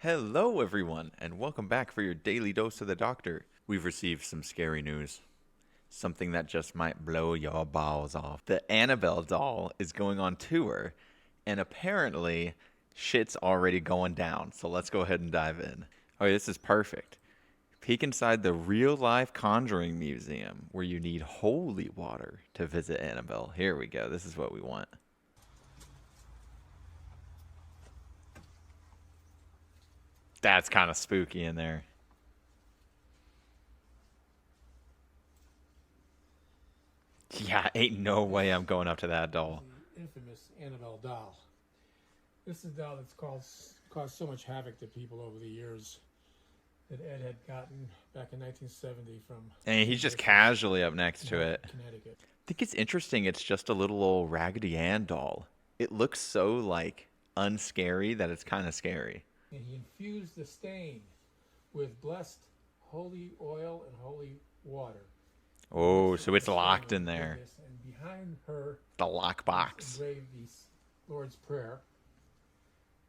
Hello, everyone, and welcome back for your daily dose of the doctor. We've received some scary news. Something that just might blow your balls off. The Annabelle Doll is going on tour, and apparently, shit's already going down. So let's go ahead and dive in. Oh, this is perfect. Peek inside the real-life Conjuring Museum, where you need holy water to visit Annabelle. Here we go. This is what we want. That's kind of spooky in there. Yeah, ain't no way I'm going up to that doll. The infamous Annabelle Doll. This is a doll that's caused so much havoc to people over the years that Ed had gotten back in 1970 from... And he's just casually up next to it. Connecticut. I think it's interesting. It's just a little old Raggedy Ann doll. It looks so, unscary that it's kind of scary. And he infused the stain with blessed holy oil and holy water. Oh, so it's locked in there. And behind her, the lock box. Engraved the Lord's Prayer.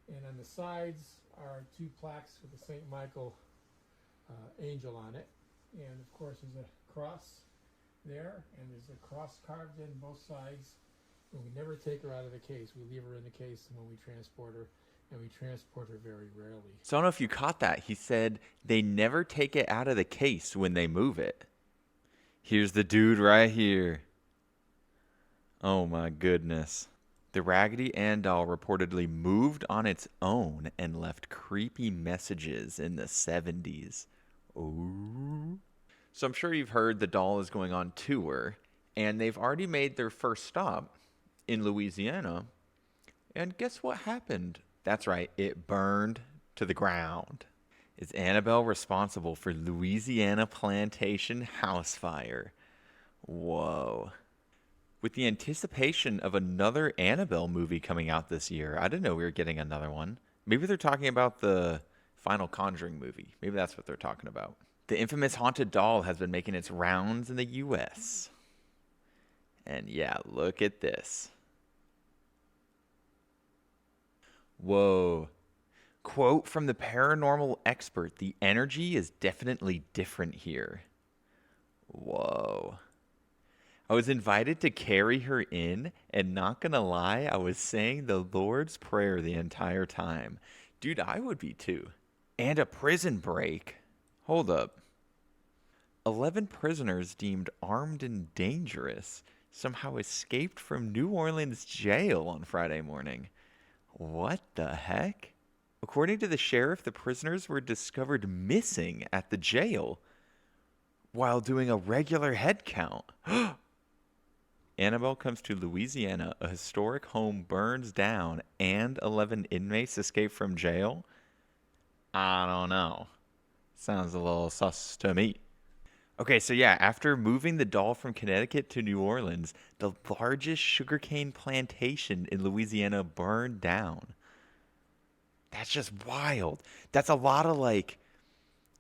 And on the sides are two plaques with the St. Michael angel on it. And of course, there's a cross there, and there's a cross carved in both sides. And we never take her out of the case. We leave her in the case when we transport her. And we transport her very rarely. So I don't know if you caught that. He said they never take it out of the case when they move it. Here's the dude right here. Oh my goodness. The Raggedy Ann doll reportedly moved on its own and left creepy messages in the 70s. Ooh. So I'm sure you've heard the doll is going on tour, and they've already made their first stop in Louisiana. And guess what happened? That's right, it burned to the ground. Is Annabelle responsible for Louisiana Plantation house fire? Whoa. With the anticipation of another Annabelle movie coming out this year, I didn't know we were getting another one. Maybe they're talking about the final Conjuring movie. Maybe that's what they're talking about. The infamous haunted doll has been making its rounds in the U.S. And yeah, look at this. Whoa. Quote from the paranormal expert, the energy is definitely different here. Whoa. I was invited to carry her in, and not gonna lie, I was saying the Lord's Prayer the entire time. Dude, I would be too. And a prison break. Hold up. 11 prisoners deemed armed and dangerous somehow escaped from New Orleans jail on Friday morning. What the heck? According to the sheriff, the prisoners were discovered missing at the jail while doing a regular head count. Annabelle comes to Louisiana, a historic home burns down, and 11 inmates escape from jail? I don't know. Sounds a little sus to me. Okay, so yeah, after moving the doll from Connecticut to New Orleans, the largest sugarcane plantation in Louisiana burned down. That's just wild. That's a lot of,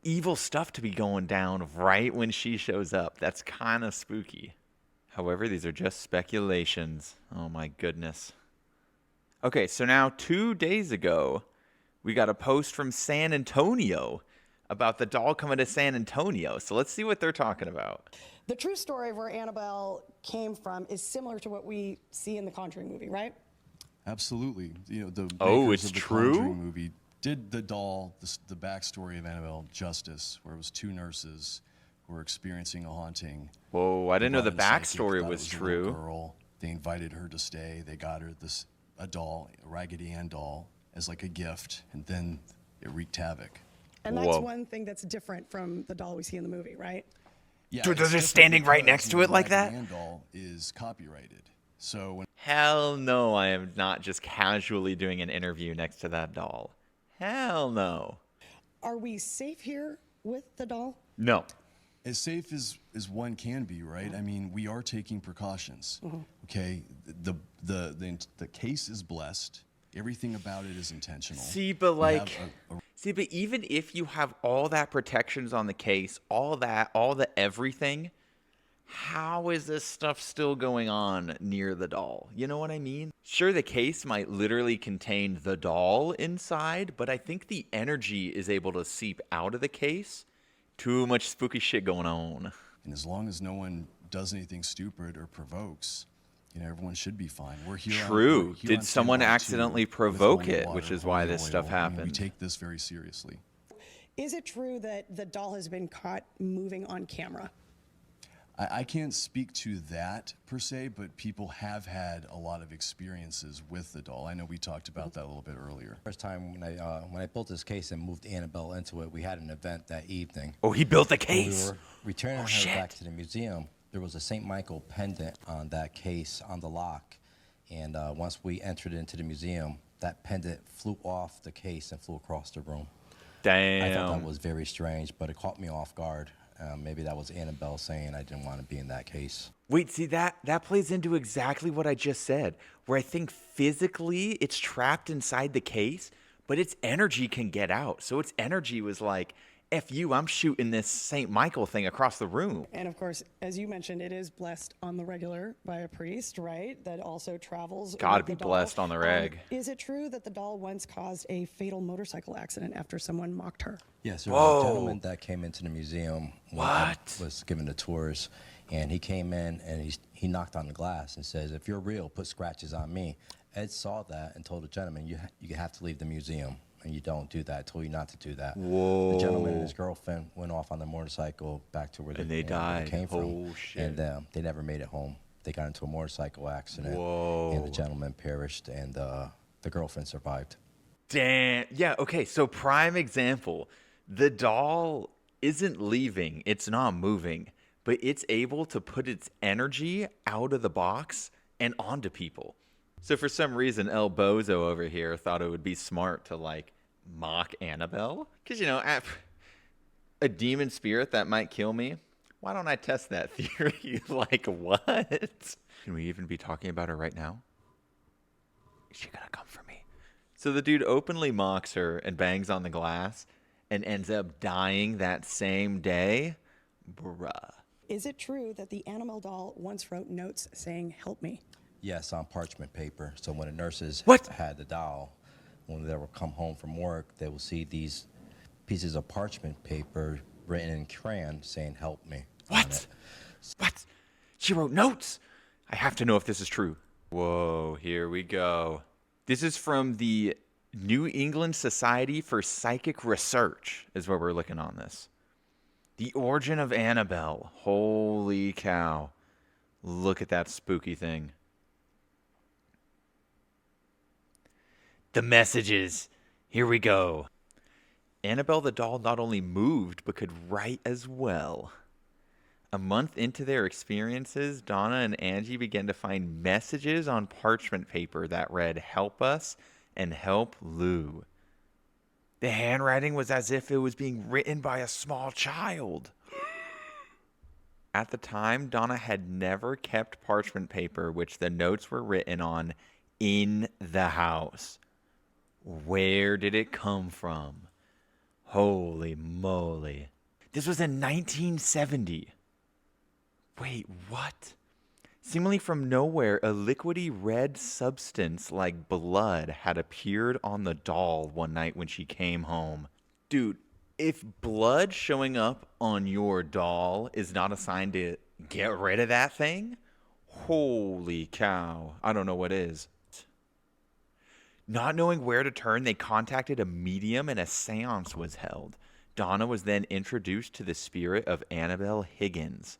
evil stuff to be going down right when she shows up. That's kind of spooky. However, these are just speculations. Oh my goodness. Okay, so now 2 days ago, we got a post from San Antonio about the doll coming to San Antonio. So let's see what they're talking about. The true story of where Annabelle came from is similar to what we see in the Conjuring movie, right? Absolutely. You know, the it's of the true? Conjuring movie did the doll, the backstory of Annabelle, justice, where it was two nurses who were experiencing a haunting. Whoa, I didn't know the Brought in a psychic, backstory thought it was a little true. Girl. They invited her to stay. They got her a doll, a Raggedy Ann doll, as a gift, and then it wreaked havoc. And that's Whoa. one thing that's different from the doll we see in the movie, right? Yeah, Dude, it's they're different just standing right because next to it like that? The Raggedy Ann doll is copyrighted. So when Hell no, I am not just casually doing an interview next to that doll. Hell no. Are we safe here with the doll? No. as safe as one can be, right? I mean, we are taking precautions. Okay, the case is blessed. Everything about it is intentional. See, but like, We have see, but even if you have all that protections on the case, all the everything, how is this stuff still going on near the doll? You know what I mean? Sure, the case might literally contain the doll inside, but I think the energy is able to seep out of the case. Too much spooky shit going on. And as long as no one does anything stupid or provokes, everyone should be fine. We're here. True. We're here Did on someone standby, accidentally too, with provoke holy it, water, which is holy why this oil. stuff We happened? take this very seriously. Is it true that the doll has been caught moving on camera? I can't speak to that per se, but people have had a lot of experiences with the doll. I know we talked about that a little bit earlier. First time when I built this case and moved Annabelle into it, we had an event that evening. Oh, he built the When we case. were returning her shit. back to the museum, there was a St. Michael pendant on that case on the lock. And once we entered into the museum, that pendant flew off the case and flew across the room. Damn. I thought that was very strange, but it caught me off guard. Maybe that was Annabelle saying I didn't want to be in that case. Wait, see, that plays into exactly what I just said, where I think physically it's trapped inside the case, but its energy can get out. So its energy was like, F you, I'm shooting this St. Michael thing across the room. And of course, as you mentioned, it is blessed on the regular by a priest, right? That also travels. Gotta with be the doll. blessed on the reg. Is it true that the doll once caused a fatal motorcycle accident after someone mocked her? Yes, there was a Whoa. gentleman that came into the museum when I What? was giving the tours, and he came in and he knocked on the glass and says, "If you're real, put scratches on me." Ed saw that and told the gentleman, you have to leave the museum, and you don't do that. I told you not to do that. Whoa. The gentleman and his girlfriend went off on the motorcycle back to where And they they where died. came from, Oh, shit. and they never made it home. They got into a motorcycle accident, Whoa. and the gentleman perished, and the girlfriend survived. Damn. Yeah, okay, so prime example. The doll isn't leaving, it's not moving, but it's able to put its energy out of the box and onto people. So for some reason, El Bozo over here thought it would be smart to, like, mock Annabelle. Because, a demon spirit that might kill me, why don't I test that theory? Like, what? Can we even be talking about her right now? Is she gonna come for me? So the dude openly mocks her and bangs on the glass and ends up dying that same day? Bruh. Is it true that the Annabelle doll once wrote notes saying, "Help me"? Yes, on parchment paper. So when the nurses What? had the doll, when they would come home from work, they would see these pieces of parchment paper written in crayon saying, "Help me." on What? it. What? She wrote notes? I have to know if this is true. Whoa, here we go. This is from the New England Society for Psychic Research, is where we're looking on this. The origin of Annabelle. Holy cow. Look at that spooky thing. The messages. Here we go. Annabelle the doll not only moved, but could write as well. A month into their experiences, Donna and Angie began to find messages on parchment paper that read, "Help us and help Lou." The handwriting was as if it was being written by a small child. At the time, Donna had never kept parchment paper which the notes were written on in the house. Where did it come from? Holy moly. This was in 1970. Wait, what? Seemingly from nowhere, a liquidy red substance like blood had appeared on the doll one night when she came home. Dude, if blood showing up on your doll is not a sign to get rid of that thing, holy cow, I don't know what is. Not knowing where to turn, they contacted a medium and a seance was held. Donna was then introduced to the spirit of Annabelle Higgins.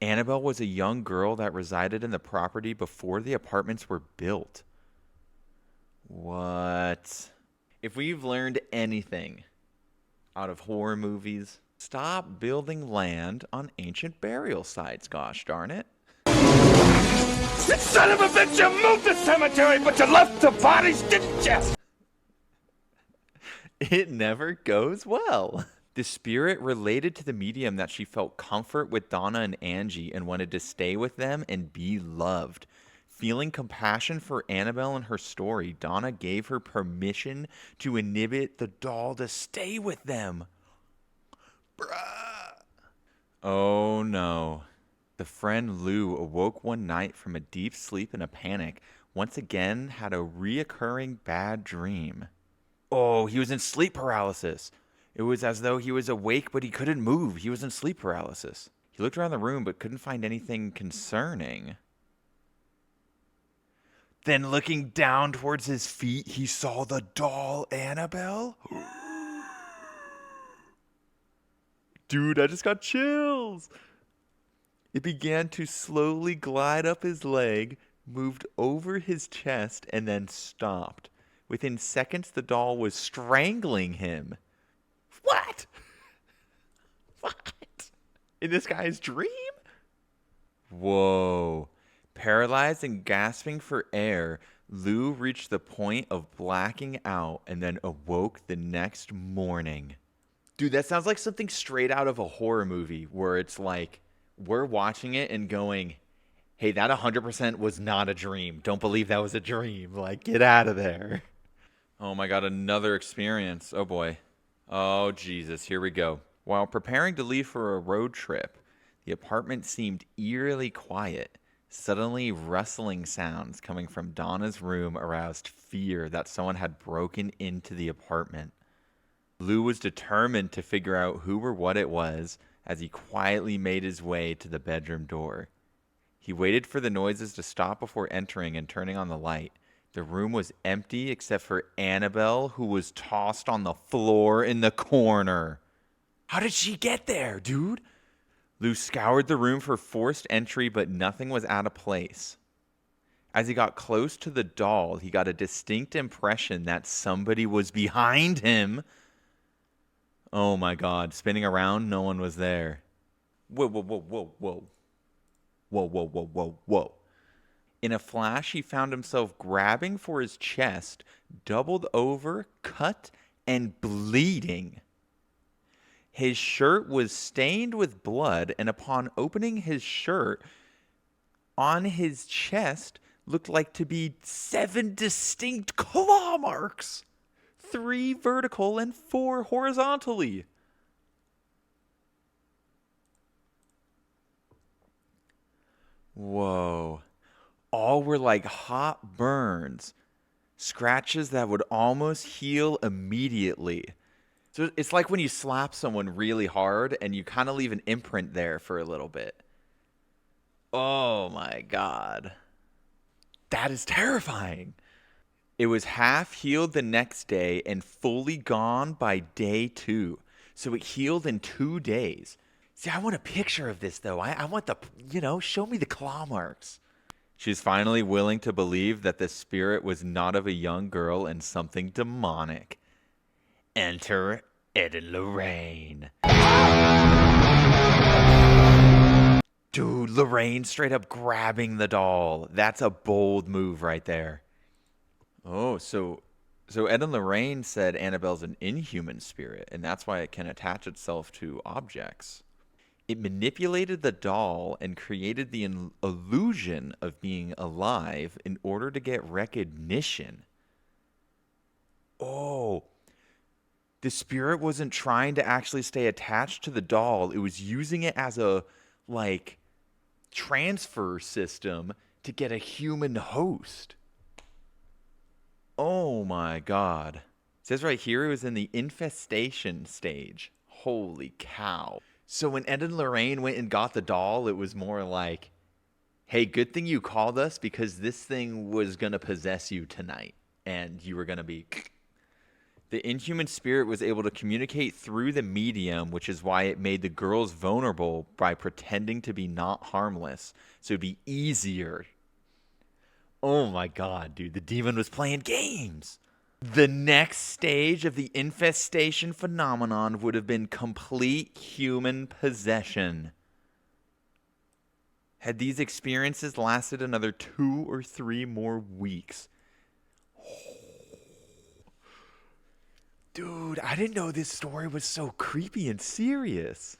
Annabelle was a young girl that resided in the property before the apartments were built. What? If we've learned anything out of horror movies, stop building land on ancient burial sites, gosh darn it. You son of a bitch, you moved the cemetery, but you left the bodies, didn't you? It never goes well. The spirit related to the medium that she felt comfort with Donna and Angie and wanted to stay with them and be loved. Feeling compassion for Annabelle and her story, Donna gave her permission to inhibit the doll to stay with them. Bruh. Oh no. The friend Lou awoke one night from a deep sleep in a panic. Once again, had a reoccurring bad dream. Oh, he was in sleep paralysis. It was as though he was awake, but he couldn't move. He was in sleep paralysis. He looked around the room, but couldn't find anything concerning. Then, looking down towards his feet, he saw the doll Annabelle. Dude, I just got chills. It began to slowly glide up his leg, moved over his chest, and then stopped. Within seconds, the doll was strangling him. What? What? In this guy's dream? Whoa. Paralyzed and gasping for air, Lou reached the point of blacking out and then awoke the next morning. Dude, that sounds like something straight out of a horror movie where it's like, we're watching it and going, hey, that 100% was not a dream. Don't believe that was a dream. Like, get out of there. Oh my God, another experience. Oh boy. Oh Jesus, here we go. While preparing to leave for a road trip, the apartment seemed eerily quiet. Suddenly, rustling sounds coming from Donna's room aroused fear that someone had broken into the apartment. Lou was determined to figure out who or what it was as he quietly made his way to the bedroom door. He waited for the noises to stop before entering and turning on the light. The room was empty except for Annabelle, who was tossed on the floor in the corner. How did she get there, dude? Lou scoured the room for forced entry, but nothing was out of place. As he got close to the doll, he got a distinct impression that somebody was behind him. Oh my God, spinning around, no one was there. Whoa, whoa, whoa, whoa, whoa. Whoa, whoa, whoa, whoa, whoa. In a flash, he found himself grabbing for his chest, doubled over, cut, and bleeding. His shirt was stained with blood, and upon opening his shirt, on his chest looked like to be 7 distinct claw marks. 3 vertical and 4 horizontally. Whoa. All were like hot burns. Scratches that would almost heal immediately. So it's like when you slap someone really hard and you kind of leave an imprint there for a little bit. Oh my God. That is terrifying. It was half healed the next day and fully gone by day 2. So it healed in 2 days. See, I want a picture of this, though. I want the, show me the claw marks. She's finally willing to believe that the spirit was not of a young girl and something demonic. Enter Ed and Lorraine. Dude, Lorraine straight up grabbing the doll. That's a bold move right there. Oh, so Ed and Lorraine said Annabelle's an inhuman spirit, and that's why it can attach itself to objects. It manipulated the doll and created the illusion of being alive in order to get recognition. Oh, the spirit wasn't trying to actually stay attached to the doll. It was using it as a, transfer system to get a human host. Oh my God. It says right here it was in the infestation stage. Holy cow. So when Ed and Lorraine went and got the doll, it was more like, hey, good thing you called us because this thing was going to possess you tonight. And you were going to be... The inhuman spirit was able to communicate through the medium, which is why it made the girls vulnerable by pretending to be not harmless. So it'd be easier. Oh my God, dude. The demon was playing games. The next stage of the infestation phenomenon would have been complete human possession. Had these experiences lasted another 2 or 3 more weeks. Dude, I didn't know this story was so creepy and serious.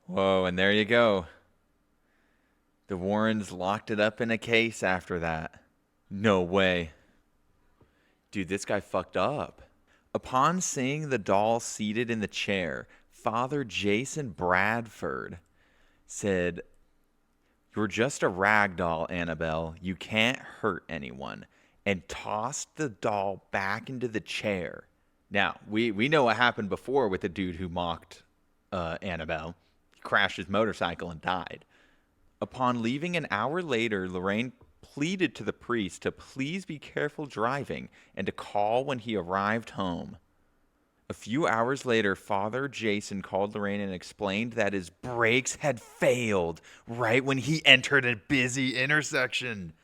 Whoa, and there you go. The Warrens locked it up in a case after that. No way. Dude, this guy fucked up. Upon seeing the doll seated in the chair, Father Jason Bradford said, "You're just a rag doll, Annabelle. You can't hurt anyone," and tossed the doll back into the chair. Now, we know what happened before with the dude who mocked Annabelle. He crashed his motorcycle and died. Upon leaving an hour later, Lorraine pleaded to the priest to please be careful driving and to call when he arrived home. A few hours later, Father Jason called Lorraine and explained that his brakes had failed right when he entered a busy intersection.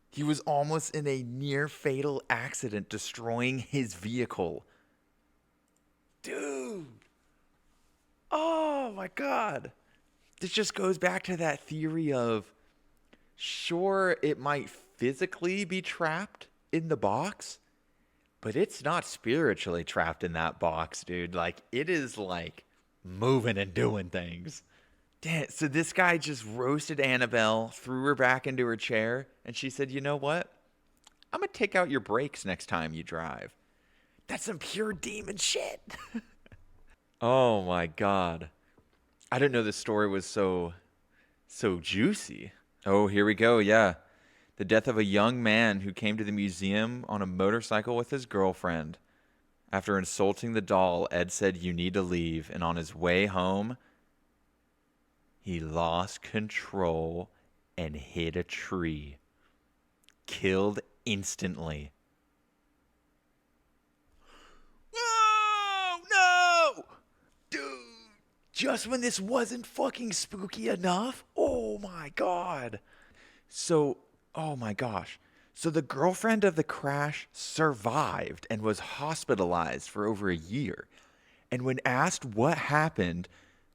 He was almost in a near-fatal accident, destroying his vehicle. Dude! Oh my God! This just goes back to that theory of, sure, it might physically be trapped in the box, but it's not spiritually trapped in that box, dude. Like, it is, like, moving and doing things. Damn, so this guy just roasted Annabelle, threw her back into her chair, and she said, "You know what? I'm going to take out your brakes next time you drive." That's some pure demon shit. Oh, my God. I didn't know this story was so juicy. Oh, here we go, yeah. The death of a young man who came to the museum on a motorcycle with his girlfriend. After insulting the doll, Ed said, "You need to leave." And on his way home, he lost control and hit a tree. Killed instantly. Whoa! No! Dude! Just when this wasn't fucking spooky enough? Oh my God. So, oh my gosh. So the girlfriend of the crash survived and was hospitalized for over a year. And when asked what happened,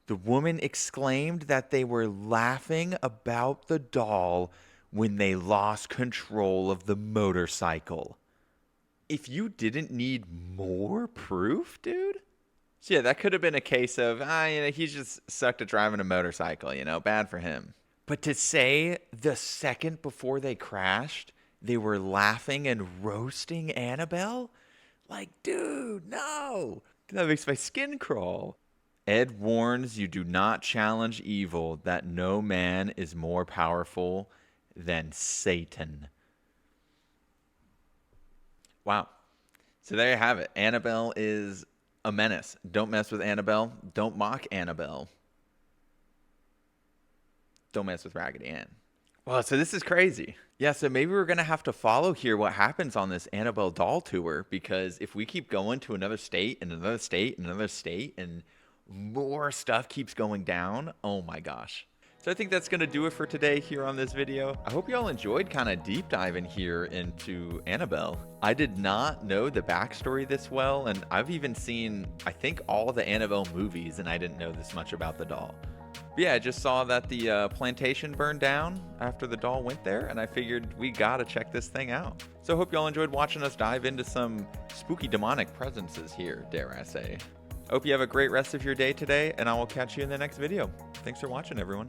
the woman exclaimed that they were laughing about the doll when they lost control of the motorcycle. If you didn't need more proof, dude? So yeah, that could have been a case of, he just sucked at driving a motorcycle, bad for him. But to say the second before they crashed, they were laughing and roasting Annabelle? Like, dude, no. That makes my skin crawl. Ed warns you do not challenge evil, that no man is more powerful than Satan. Wow. So there you have it. Annabelle is a menace. Don't mess with Annabelle. Don't mock Annabelle. Don't mess with Raggedy Ann. Well, so this is crazy. Yeah, so maybe we're going to have to follow here what happens on this Annabelle Doll tour, because if we keep going to another state and another state and another state and more stuff keeps going down, oh my gosh. So I think that's going to do it for today here on this video. I hope you all enjoyed kind of deep diving here into Annabelle. I did not know the backstory this well, and I've even seen, I think, all the Annabelle movies, and I didn't know this much about the doll. But yeah, I just saw that the plantation burned down after the doll went there, and I figured we gotta check this thing out. So I hope y'all enjoyed watching us dive into some spooky demonic presences here, dare I say. Hope you have a great rest of your day today, and I will catch you in the next video. Thanks for watching, everyone.